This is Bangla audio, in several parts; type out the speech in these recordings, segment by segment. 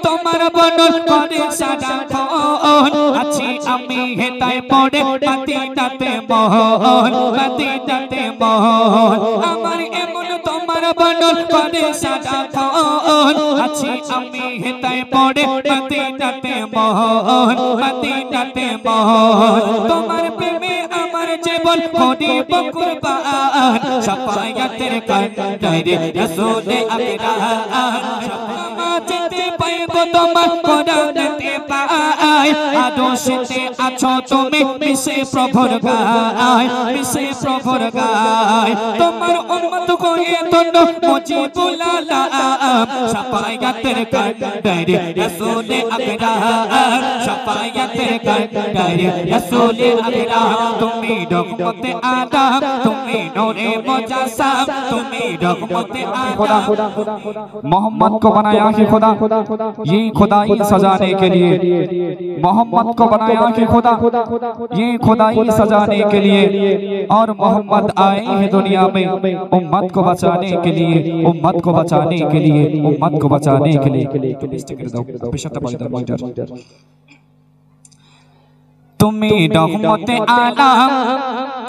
তোমার বনল করে সারাক্ষণ আছি আমি হেতায় পড়ে মদিনাতে মোহন মদিনাতে মোহন আমার এমন তোমার বনল করে সারাক্ষণ আছি আমি হেতায় পড়ে মদিনাতে মোহন মদিনাতে মোহন তোমার প্রেমে আমার জীবন করিব কুরবান শাফায়াতের কান্ডারে রাসূলে আকরাম শাফায়াতে পাই গো তোমার কোরআনেতে পাই আদর্শেতে আছো তুমি মিশে প্রভুর গায় মিশে প্রভুর গায় তোমার উম্মত করে তন্ড মুজিবুল আলাম শাফায়াতের কান্ডারে রাসূলে আকরাম শাফায়াতের কান্ডারে রাসূলে আকরাম তুমি রহমতে আদম তুমি নূরে মুজাসসাম তুমি রহमते खुदा मोहम्मद को बनाया कि खुदा ये खुदाई सजाने के लिए मोहम्मद को बनाया कि खुदा ये खुदाई सजाने के लिए और मोहम्मद आए हैं दुनिया में उम्मत को बचाने के लिए उम्मत को बचाने के लिए उम्मत को बचाने के लिए तुम्हें रहमते आलम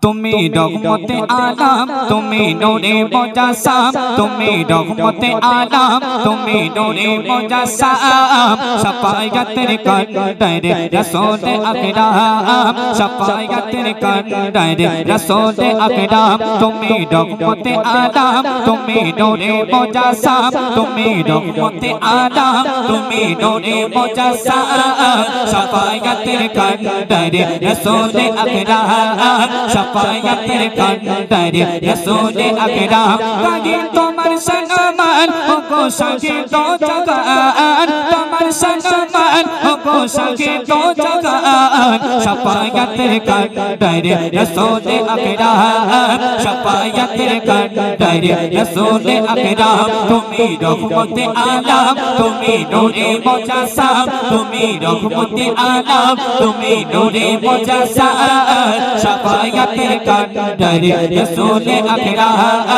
तुम्हें रहमते आलम तुम्हें नूरे मुजास्सम तुम्हें रहमते आलम तुम्हें नूरे मुजास्सम शफाअतेर कंडरे रसूल अकरम शफाअतेर कंडरे रसूल अकरम तुम्हें रहमते आलम तुम्हें नूरे मुजास्सम तुम्हें रहमते आलम तुम्हें नूरे मुजास्सम शफाअतेर कंडरे रसूल अकरम शफाअतेर कंडरे रसूल अकरम काजी तुम्हार सनमान हो सके तो जगान तुम्हार सनमान हो सके तो जगान शफाअतेर कंडरे रसूल अकरम शफाअतेर कंडरे रसूल अकरम तुम्हें रहमते आलम तुम्हें नूरे मुजास्सम तुम्हें रहमते आलम तुम्हें नूरे मुजास्सम शफाअतेर कंडरे रसूल अकरम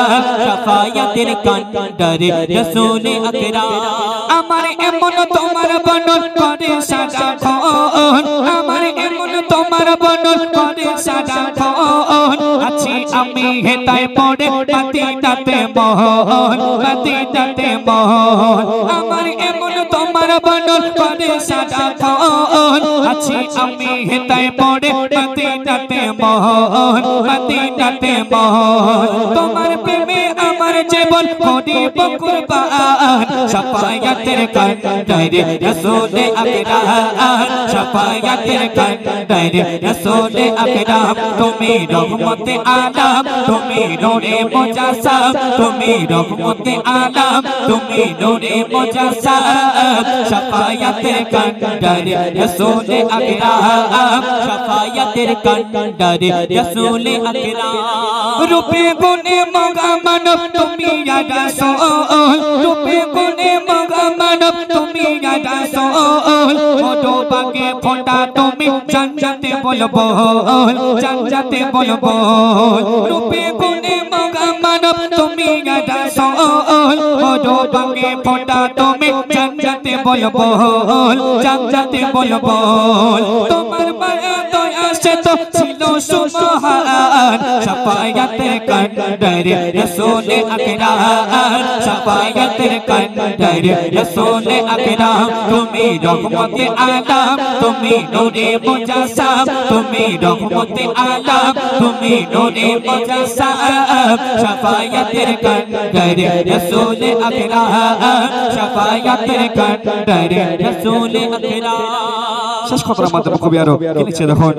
शफाअतेर कंडरे रसूल अकरम আমার এমন তোমার বনল করে সারাক্ষণ আমার এমন তোমার বনল করে সারাক্ষণ আছি আমি হেতায় পড়ে মদিনাতে মোহন মদিনাতে মোহন আমার এমন তোমার বনল করে সারাক্ষণ আছি আমি হেতায় পড়ে মদিনাতে মোহন মদিনাতে মোহন তোমার প্রেমে আমার জীবন করিব কুরবান শাফায়াতের कंडरे रसूल अकरम शफाअतेर कंडरे रसूल अकरम तुम्हें रहमते आलम तुम्हें नूरे मुजास्सम तुम्हें रहमते आलम तुम्हें नूरे मुजास्सम शफाअतेर कंडरे रसूल अकरम शफाअतेर कंडरे रसूल अकरम रूपे गुणे मगा मानव तुम्हें या रसूल रूपे गुणे मगा मानव तुम्हें या रसूल फोटो पाके फोटा तुम्हें जन्नते बोलबो जन्नते बोलबो रूपे गुणे मगा मानव तुम्हें या रसूल फोटो पाके फोटा तुम्हें जन्नते बोलबो जन्नते बोलबो तुम्हार माया दया से तो छिलो सुमहान शफाअतेर कंडरे रसूल अकरम शफाअतेर कंडरे रसूल अकरम तुम्हें रहमते आलम तुम्हें नूरे मुजास्सम तुम्हें रहमते आलम तुम्हें नूरे मुजास्सम शफाअतेर कंडरे रसूल अकरम शफाअतेर कंडरे रसूल अकरम শেষ কথার মাধ্যমে কবি আরো কি লিখছে দেখুন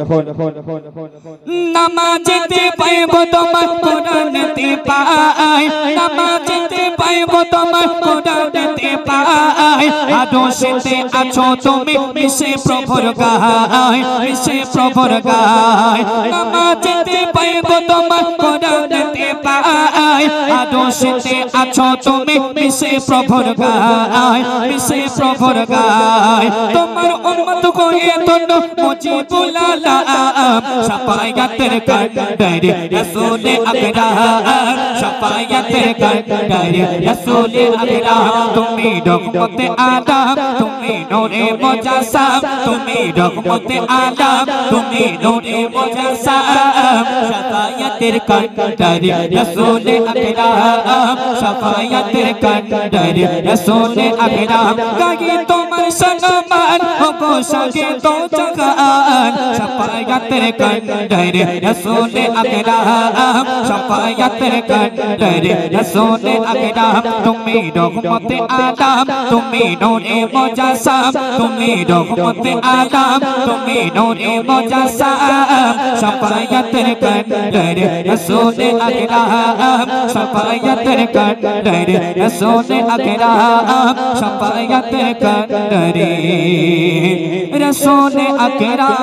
নামাজেতে পাইব তোমার কোরআনেতে পাই নামাজেতে পাইব তোমার কোরআনেতে পাই আদর্শেতে আছো তুমি মিশে প্রভুর গায় মিশে প্রভুর গায় নামাজেতে পাইব তোমার কোরআনেতে পাই আদর্শেতে আছো তুমি মিশে প্রভুর গায় মিশে প্রভুর গায় তোমার উম্মত করে তন্ড মুজিবুল আলাম শাফায়াতের कंडरे रसूल अकरम শাফায়াতের কান্ডারি রাসূল আকরাম তুমি রহমতে আদম তুমি নূরে মুজাসসাম তুমি রহমতে আদম তুমি নূরে মুজাসসাম শাফায়াতের কান্ডারি রাসূল আকরাম শাফায়াতের কান্ডারি রাসূল আকরাম গায়ে তোমার সম্মান গো সাজে তো জাহান শাফায়াতের কান্ডারি রাসূল আকরাম শাফায়াতের কান্ডারি রাসূল আকরাম তুমি রহমতে আদম তুমি নূরে মুজাসসাম তুমি রহমতে আদম তুমি নূরে মুজাসসাম শাফায়াতের কান্ডারি রাসূল আকরাম শাফায়াতের কান্ডারি রাসূল আকরাম শাফায়াতের কান্ডারি রাসূল আকরাম।